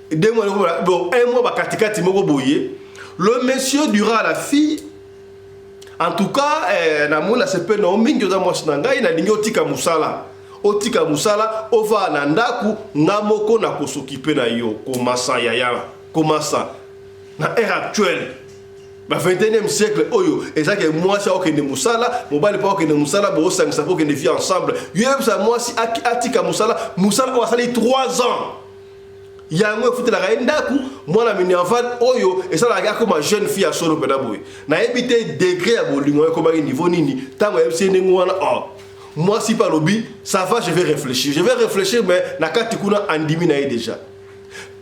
2 mois, bon, un mois, katikati moko boye. Le monsieur dira à la fille, en tout cas, na c'est peu non mingi oza mwasi na ngai na lingi otika musala. Otika musala, ova na ndaku ngamoko na kosokipe na yo, komasa yaya, komasa. Na ère actuelle. Le 21e siècle, oyo, et ça que moi, ça okende musala, mobile pas okende musala, bo sang ça okende vie ensemble. Yeb ça moi si atika musala, musala va salir 3 ans. Yango fute la rainda ku, moi na mini enfant oyo, et ça la gars comme jeune fille à solo pedaboy. Na éviter degré à bolingo comme niveau nini, tant que MC ngwana oh. Moi si pas lobby, ça va, je vais réfléchir. Je vais réfléchir mais na katikuna andimi na déjà.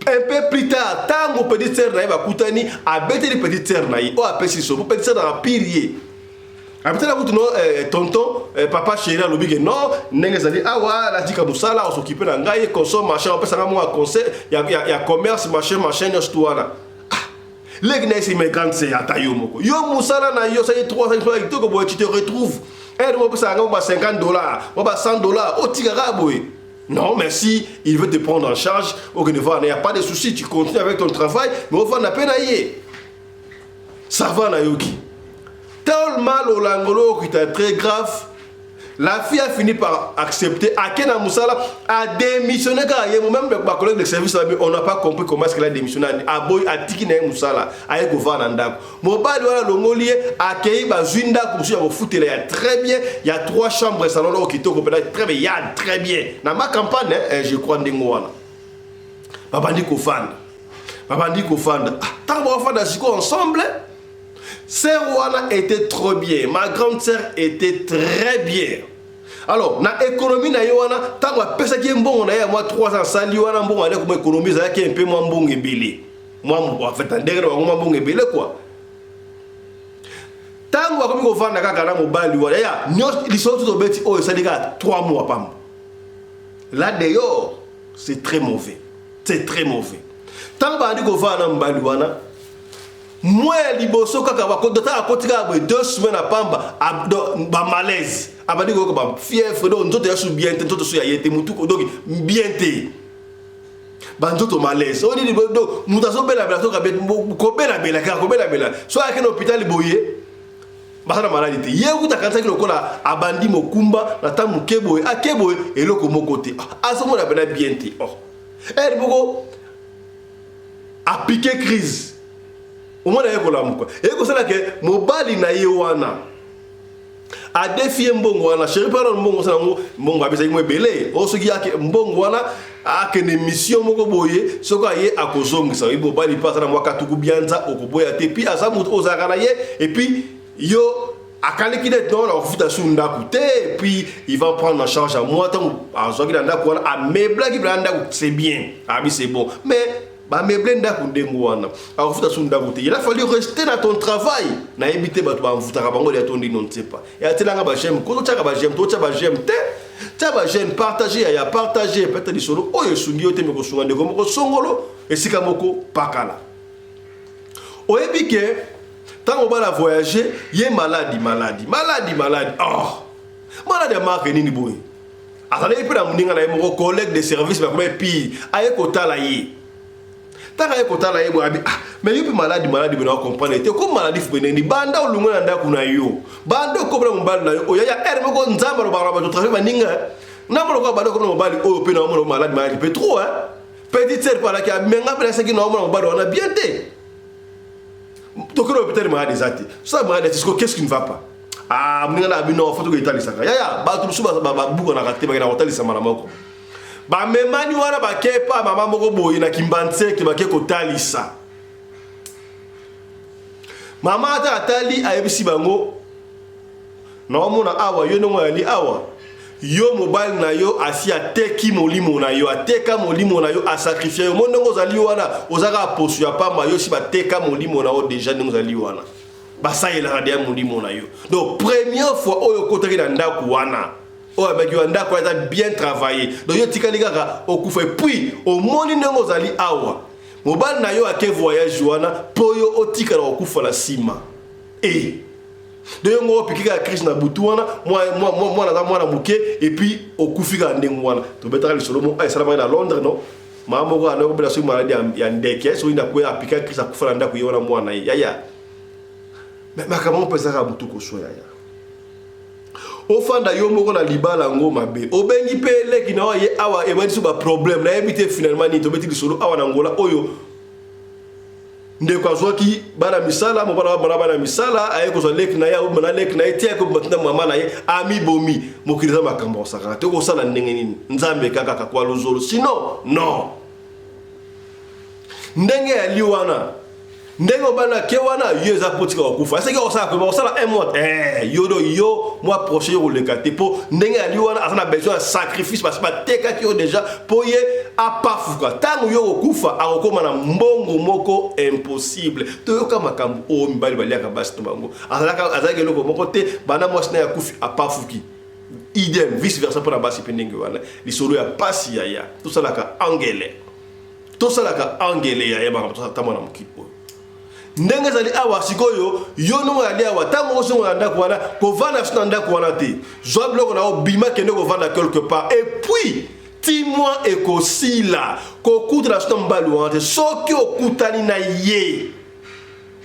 Un peu plus tard, tant que petit sœur naïe va coutani, à bête les petites sœurs naïe, ou à petit sœur, petit sœur dans la pire. Après la route, tonton, papa chéri à l'obligé, non, n'est-ce pas, ah ouais, la dit comme ça, là, on s'occupe d'un gars, il consomme, machin, on peut s'en avoir un conseil, il y a commerce, machin, il y a les gars, c'est mes grandes sœurs, à taillot, moko. Yo, moussala, na yo, ça y est 300 fois, tu te retrouves. Elle, on peut s'en avoir $50, on va $100, au tigara, boy. Non, mais si il veut te prendre en charge, il n'y a pas de souci, tu continues avec ton travail, mais on va n'a pas naïe. Ça va, Nayoki. Tel mal au langolo qui était très grave, la fille a fini par accepter. Akena Moussala a démissionné car il y a même ma collègue de service, on n'a pas compris comment est-ce qu'elle a démissionné. A boy a tikine Moussala, a ego nandako. Mon père doit le molier accueilli Bazunda pour se foutre il y a très bien. Il y a 3 chambres salon là qui toque très bien, il y a très bien. Dans ma campagne, je crois ndengwana. Babandi ko fan. Babandi ko fan. Tant qu'on va faire ensemble. Sœur Wana était trop bien. Ma grande sœur était très bien. Alors, na économie na Yoana, tant que personne qui est bon, on a moi 3 ans sans Yoana bon, on a comme économie, ça qui est un peu moins bon et belé. Moi, en fait, un degré moins bon et belé quoi. Tant que comme on va na kaka mo bali Yoana, ya, ils sont tous au bêtis, oh, ça dit 3 mois pam. Là d'ailleurs, c'est très mauvais. C'est très mauvais. Tant que on va na mbali Yoana. Moi, liboso kaka bakota akotika 2 semaines à pamba ba malaise abadi ko ba fièvre do nzoto ya su bien te nzoto su ya yete mutu ko donc bien te ba nzoto malaise on dit do mutaso bela bela to ka ko bela bela ka ko bela bela so ya keno hôpital boye ba na maladie te ye kuta kansa ki lokola abandi mokumba na tamu keboye akeboye eloko mokote asomo na bela bien te oh et boko a piqué crise. Au moins, il y a que mobali na yewana a défié mbongo wana chéri par mbongo sana mbongo abisa imwe belé osoki yake mbongo wana akene mission moko boye soko aye akozongisa ibo bali pasa na mwaka tuku bianza okoboya te puis azamu ozaka na ye et puis yo akali ki net non la futa sunda coûté puis il va prendre en charge à moi tant azoki na ndako wana a mebla ki blanda c'est bien abi c'est bon mais ba meblenda kundengo wana akufuta sunda kote il a fallu rester dans ton travail na éviter ba to ba mfuta ka bango ya tondi non sais pas et atelanga ba j'aime ko to ba j'aime to ba j'aime te ta ba j'aime partager ya partager peut-être di solo oyo sungi yote me ko sunga ndeko moko songolo esika moko pakala oyebike tant on va la voyager yé maladie oh maladie marque nini boy azali pe na muninga na moko collègue de service ba comme pire aye ko tala yi. Mais il y a maladie, mais on comprend. Comme maladie, il banda ou l'humain n'a pas eu. Banda comme le mobile, il y a un peu de zamba au travail, mais il y a un peu de mobile au pays, on a maladie, mais trop, hein. Petite sœur par là qui a même après ça qui n'a pas on a bien été. Donc, on peut être malade des athées. Ça, malade, qu'est-ce qui ne va pas? Ah, mais on a bien photo de l'Italie. Ya, tout le monde a raté, mais on a raté les samaramo. Ba memani wana ba kepa mama moko boye na kimbanse ki ba ke kotalisa mama ata atali ayebisi bango na omona awa yo no ali awa yo mobile na yo asi ateki molimo na yo ateka molimo na yo a sacrifier yo mondongo zali wana ozaka posu ya pamba yo si ba teka molimo na yo déjà ndongo zali wana basalelaka deya molimo na yo. Donc première fois oyo okotaki na ndako wana oyo abaki wa ndako eza bien travaillé, donc yo tikali kaka okufa. Puis omoni ndenge ozali awa mobali na yo ake voyage wana po yo otikala okufa na nsima de yo ngo opiki kaka crise na butu wana mwana aza mwana moke et puis okufi kaka ndenge wana. Tobetaka lisolo mo esalamaki na Londres no mama moko ana okobela soki maladi ya ndeke soki ndako apika crise akufa na ndako ye wana mwana ye yaya makambo mpezaka butu koso yaya ofanda yo moko na libala ngo mabe obengi pe leki na ye awa ebandi so ba problème na yebite finalement ni tobeti lisolo awa na ngola oyo ndeko azwaki bana misala mobala bana misala aye kozwa leki na ye obana leki na ye tia ko matinda mama na ye ami bomi mokiliza makambo osaka te ko sala ndenge nini nzambe kaka kwa lozolo sinon non ndenge ya liwana ndenge obana ke wana yo eza potika okufa seke osala ko osala un mois yo moi prochain yo le kate po ndenge ali wana asana besoin de sacrifice parce que teka ki yo déjà po ye apafuka tango yo okufa akokoma na mbongo moko impossible to yo kama makambo o mbali baliaka basi to bango azalaka eloko moko te bana mwasi na yakufi apafuki idem vice versa pour la basi pendenge wana lisolo ya pasi ya to salaka angele ya ba to tamona mukipo ndenge zali awa sikoyo yo no ali awa tango so nganda ko wana ko vanda fina ndako wana te zo bloko na obima kende ko vanda quelque part et puis ti-moi ekosila ko kutra sto mbali wana soki okutani na ye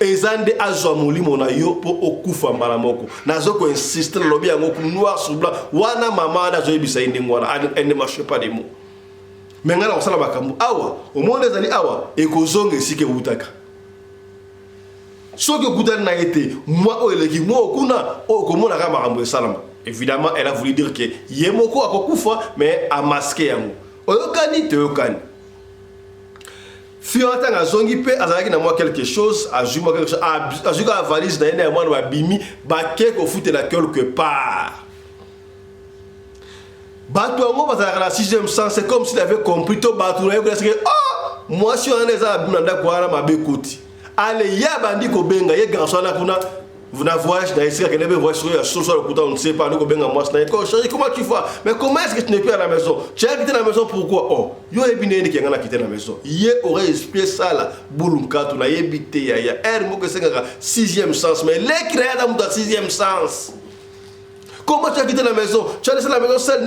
ezande azwa molimo na yo po okufa mbala moko nazo ko insister lobi yango ku noir sur blanc wana mama na zo ebisa inde ngwana ene marche pas des mots mengala osala makambo awa omonde zali awa ekozonga esike utaka soki okutani na ete moi oyeleki moi okuna okomona kaka makambo esalama. Évidemment elle a voulu dire que ye moko akokufa mais a masqué yango oyokani te oyokani fianta azongi pe azalaki na moi quelque chose azuma quelque chose azuka la valise na yena mwana babimi bake ko futela quelque part bato yango bazalaka na 6e sens. C'est comme s'il avait compris to bato na yoka que moi si on est à binanda ko ara mabe koti ale ya bandi ko benga ye garçon na kuna vous n'avez voyage dans ici qu'elle avait voyage sur la source on ne sait pas nous benga moi c'est comment tu fais mais comment est-ce que tu n'es plus à la maison tu as quitté la maison pourquoi yo ebine qui ngana quitté la maison ye aurait expliqué ça là bulumka tu na yebité ya er mo que c'est 6e sens mais les créa dans 6e sens. Comment tu as quitté la maison? Tu as laissé la maison seule?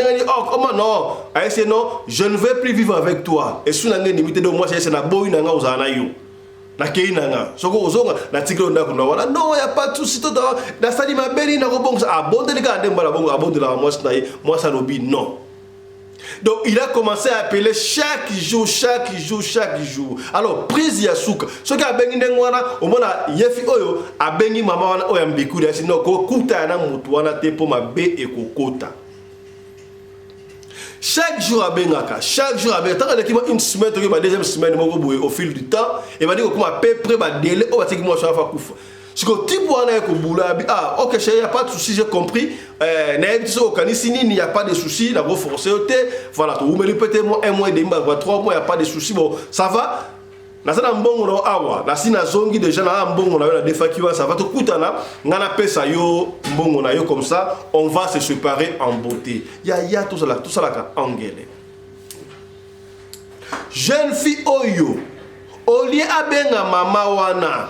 Comment non? C'est non, je ne vais plus vivre avec toi. Et si on a une limite de moi, c'est na boy nanga uzana yo. Na kei nanga. Soko ozonga na tigre ndako na wala. Non, il y a pas de souci tout na sali ma beli na robong abonde les gars ndemba la bongo abonde la moi ça moi ça lobi non. Donc il a commencé à appeler chaque jour. Alors prise ya souka. Ce qui a bengi ndengwana au mona yefi oyo a bengi mama wana oya mbikuri asino ko kuta na mutu wana te po mabe e kokota. Chaque jour à bengaka, chaque jour à bengaka. Tant une semaine, la deuxième semaine, au fil du temps, et va dire comment à peu près va délai, on va dire que moi je vais faire coup. Ce que tu vois là, ok, il n'y a pas de souci, j'ai compris. Il n'y a pas de souci, la grosse force, voilà, vous me répétez, moi, 1 mois et demi, 3 mois, il n'y a pas de souci, bon, ça va. Nasana mbongo na awa nasina zongi déjà na mbongo na defa qui va ça va te kutana ngana pesa yo mbongo na yo comme ça on va se séparer en beauté ya tout ça là ka angele jeune fille oyo olie abenga mama wana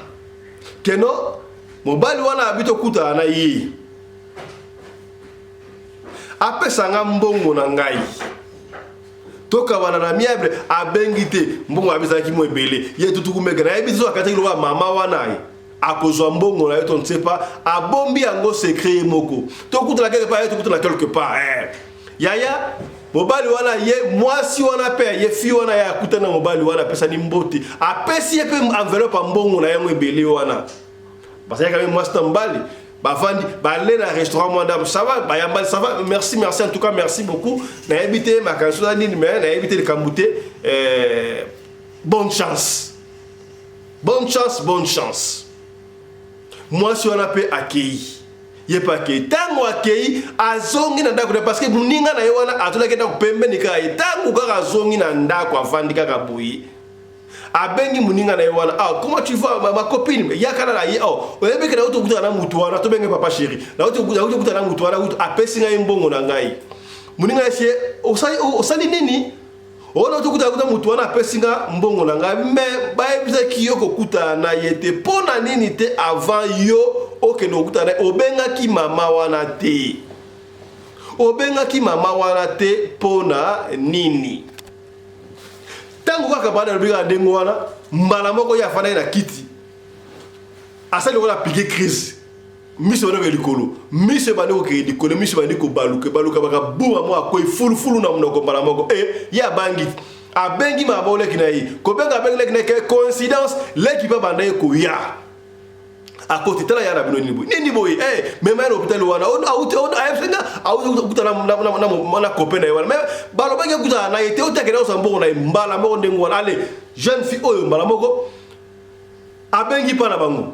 keno mobali wana abito kutana na yi apesa nga mbongo na ngai toka wana na miable abengite mbongo abizaki mo ebele ye tutuku megana ebizo akati loba mama wana akozwa mbongo na yo to ne sais pas abombi yango secret moko to kutala quelque part to kutala quelque part yaya mobali wana ye mwasi wana pe ye fi wana ya kutana mobali wana pesa ni mboti apesi ye pe enveloppe mbongo na yango ebele wana parce que quand même mwasi tambali bavandi balé na restaurant madame ça va bayambal ça va merci en tout cas merci beaucoup na habité ma canson ni mais na habité le Kambouté bonne chance moi si on a pas accueilli yé pas accueilli tango accueilli azongi na ndako parce que muninga na yona atula kenda kupembe nika tango ka azongi na ndako avandi kaka boyi abengi muninga na yewana ah comment tu vas ma copine ya kana la ye oh oyebe ke na uto kuta na mutu wana to benge papa chéri na uto kuta na mutu wana uto apesi nga mbongo na ngai muninga yesi osali nini ona uto kuta mutu wana apesi nga mbongo na ngai mais ba ebisa kiyoko kuta na yete pona nini te avant yo oke no kuta na obenga ki mama wana te pona nini tango kaka bana lobiga ndengo wana mbala moko ya fana na kiti asali wala piqué crise miso na likolo miso bana ko ke likolo miso bana ko baluka baka buma mo akoy fulu na mnoko mbala moko ya bangi abengi mabole kinayi ko benga bengi lekina ke coïncidence l'équipe banda ko ya à côté de la yara bino ni boy même à l'hôpital wana on na copain na wana mais balo bangi kuta na été otakela osambo na mbala moko ndengo wana allez jeune fille oyo mbala moko abengi pa na bango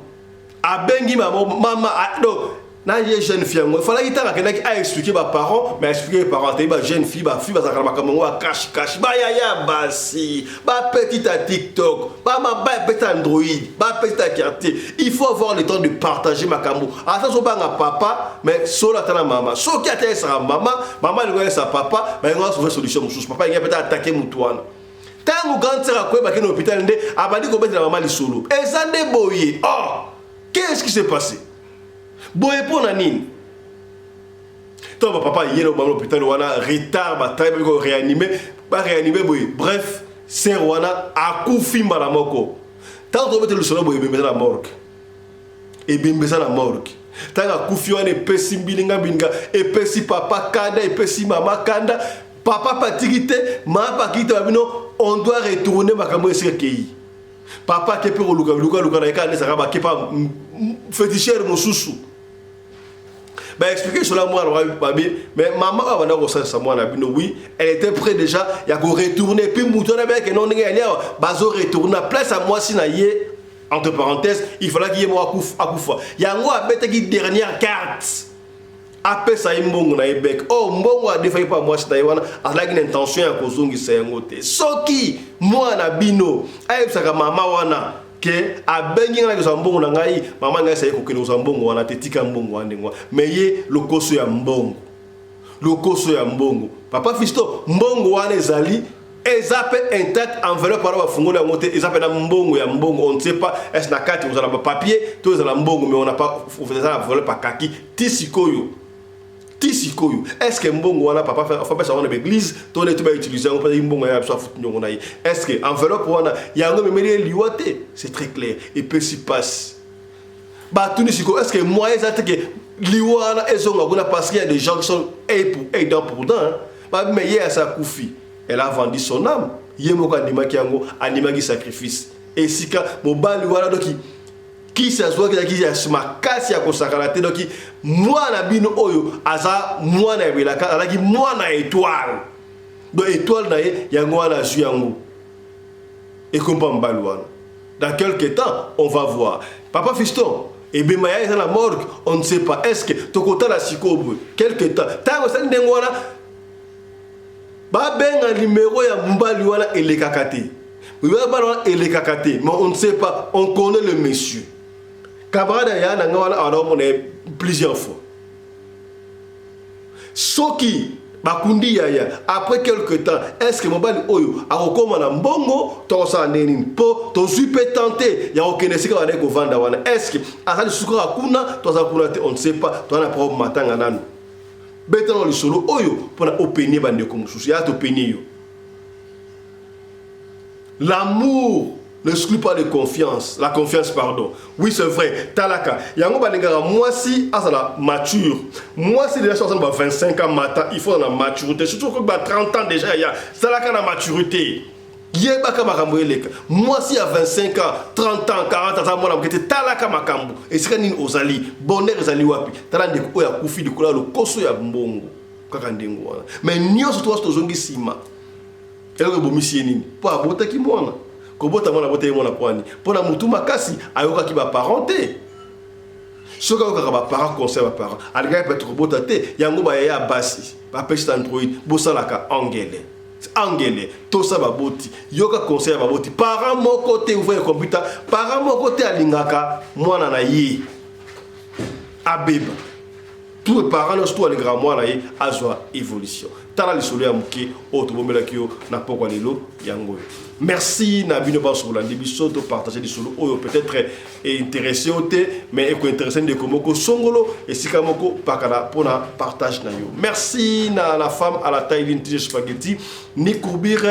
abengi mama donc na jeune fille ngo fala kitaka kenaki a expliquer ba parents mais expliquer parents te ba jeune fille ba zakala makambo wa cache ba ya basi ba petite à TikTok ba petite Android ba petite quartier il faut avoir le temps de partager makambo attention ba papa mais solo tana mama so ki ataya sa mama le sa papa mais on va trouver solution mususu papa il peut attaquer mutuana tango gantsera ko ba ke no hôpital nde abadi ko betela mama li solo ezande boye oh qu'est-ce qui s'est passé boye pona nini to papa yelo ba l'hôpital wana retard ba très bien ko réanimer boye bref c'est wana akufi mbala moko tanto bete le solo boye bembeza la morgue et bembeza la morgue tanga akufi wana epesi mbilinga epesi papa kanda epesi mama kanda papa patikite mama pakite babino on doit retourner makambo esekei papa kepe ko luka na ekane saka ba kepa féticheur mosusu bah expliquer cela moi mais maman va venir au sens moi na bino oui elle était prête déjà il y a qu'on retourner puis moutona bien que non elle est bazo retourner place à moi si na yé entre parenthèses il fallait qu'il y ait moi akufa il y a moi bête qui dernière carte après ça imbongo na ebek oh mbongo a défailli pas moi c'est wana avec une intention à kozongi sengote soki moi na bino ayebsaka mama wana que abengi na ko mbongo na ngai mama ngai sai ko kelo mbongo wana tetika mbongo wana ngwa mais ye lokoso ya mbongo papa fisto mbongo wana ezali ezape intact enveloppe para bafungola yango te ezape na mbongo ya mbongo on ne sait pas est na carte vous avez papier to ezala mbongo mais on n'a pas fait ça enveloppe pa kaki tisikoyo est-ce que mbongo wana papa fait ça dans l'église to ne to ba utiliser on pas mbongo ya so futu nyongo na yi est-ce que enveloppe wana yango memeli liwate c'est très clair et peut s'y passe ba tunisiko est-ce que moi ezate que liwana ezonga kuna parce qu'il y a des gens qui sont aidant pour dedans ba mais hier ça koufi elle a vendu son âme yemoko animaki yango animaki sacrifice et sika mobali wana doki qui s'assoit qui a makasi ya kosakala te doki mwana bino oyo aza mwana ebelaka alaki mwana étoile donc étoile na ye yango wana zu yango et comprend mbali wana dans quelques temps on va voir papa fiston et bien maya dans la morgue on ne sait pas est-ce que tokota la sikobo quelque temps tango sa ndengo wana ba benga numéro ya mbali wana elekakate mais on ne sait pas on connaît le monsieur camarade ya na ngwana alors on est plusieurs fois soki bakundi ya après quelque temps est-ce que mobali oyo akokoma na mbongo to sa neni po to super tenté ya okenesika wana ko vanda wana est-ce que azali sukura kuna to za kuna on ne sait pas to na problème matanga nanu betano li solo oyo pona openie bande ko mususu ya to penio l'amour n'exclut pas de confiance, la confiance pardon. Oui c'est vrai, talaka. Yango banengara moi si asala mature. Moi si déjà 25 ans matin, il faut la maturité. Surtout que 30 ans déjà il y a talaka na maturité. Yebaka makambo eleka. Moi si à 25 ans, 30 ans, 40 ans moi na kete talaka makambo. Et c'est nini ozali, bonheur ezali wapi. Talande ko ya kufi de kola le koso ya mbongo. Kaka ndengo wana. Mais nyonso to zongi sima. Eloko bomisi nini? Po abota ki mwana. Kobota mwana bote mwana kwani pona mutu makasi ayoka ki ba parenté soka yoka ba parent conseil ba parent alga peut être kobota te yango ba ya basi ba peste Android bosalaka angele angele tosa baboti yoka conseil baboti parent moko te ouvrir computer parent moko te alingaka mwana na ye abeba tout parent no sto alinga mwana ye azwa évolution tala lisolo ya muke otobomela kyo na pokwa lelo yango. Merci na bino ba sur la biso to partager des solo oyo peut-être intéressé ote mais eko intéressé de komoko songolo et sikamoko pakala pona partage na yo. Merci na la femme à la taille d'une spaghetti ni courbire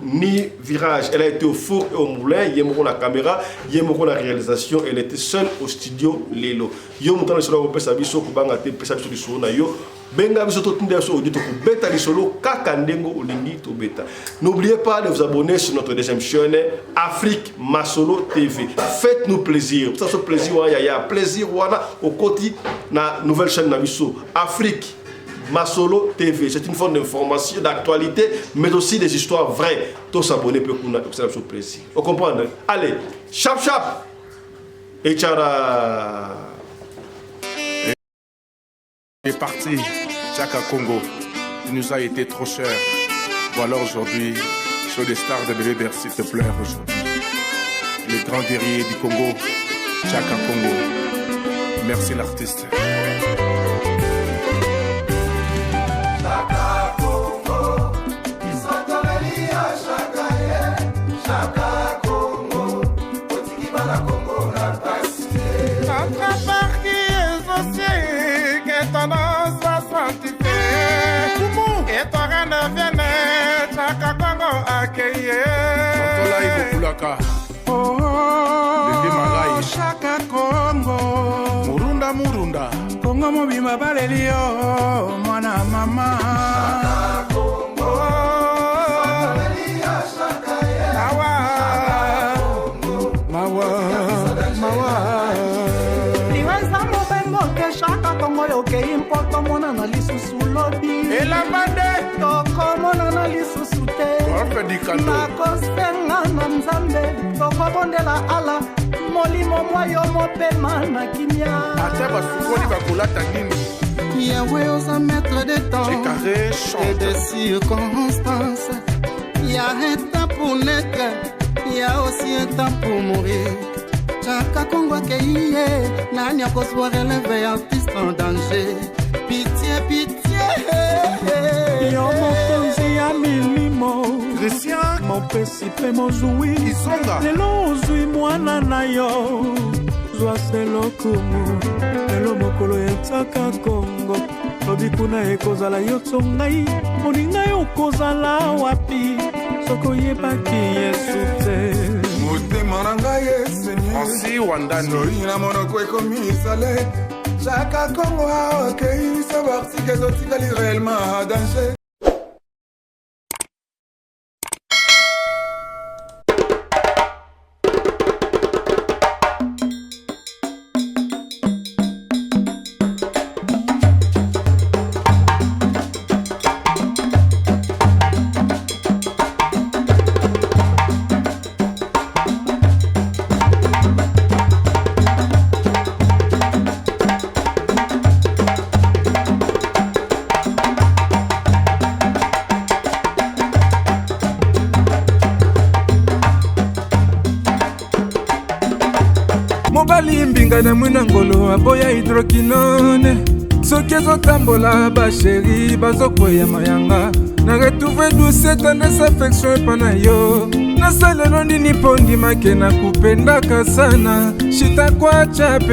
ni virage. Elle a été au four et au moulin, yemoko la caméra, yemoko la réalisation, elle était seule au studio Lelo. Yo mutana solo ko pesa biso ko banga te pesa biso solo na yo. Benga biso to tinde so audito ko beta li solo kaka ndengo olingi to beta. N'oubliez pas de vous abonner sur notre deuxième chaîne Afrique Masolo TV. Faites-nous plaisir. Ça ce plaisir ya plaisir wana au côté na nouvelle chaîne na biso Afrique Masolo TV. C'est une forme d'information, d'actualité, mais aussi des histoires vraies. Tous s'abonner pour qu'on ait ce plaisir. Vous comprenez? Allez, chap chap et tchara. Il est parti, Chaka Congo. Il nous a été trop cher. Voilà aujourd'hui, sur des stars de bébé Bercy te pleure aujourd'hui. Le grand guerrier du Congo, Chaka Congo. Merci l'artiste. Chaka Congo Murunda Murunda Congo mobima balelio mwana mama Chaka Congo mawa liwanza mobembo ke Chaka Congo yoke impoto mona na lisusu lobi elambande tokomona na lisusu te nakosenga na nzambe tokobondela ala molimo mwayo mopema na kimia ata basukoli bakolata nini Yahweh osa maître des temps et des circonstances. Il y a un temps pour naître, il y a aussi un temps pour mourir. Chaka Congo keye, nani akoswa relever artiste en danger. Pitié, pitié. Yo mokonzi ya milimo Christian mopesi pe mozui lelo ozwi mwana na yo zwa selokumu lelo mokolo ya Chaka Congo lobi kuna ekozala yo tsongai moninga yo kozala wapi soko yebaki Yesu te motema na ngai Ansi Wandani soki na monoko ekomisale Chaka Congo akei savoir si kezotikali réellement à danger. mobali mbinga na mwina ngolo aboya hydroquinone soki ezotambola basheri bazokwea mayanga na retrouve douce tendresse affection epa na yo nasalelo nini mpo ndimake na kupendaka sana shitakwacha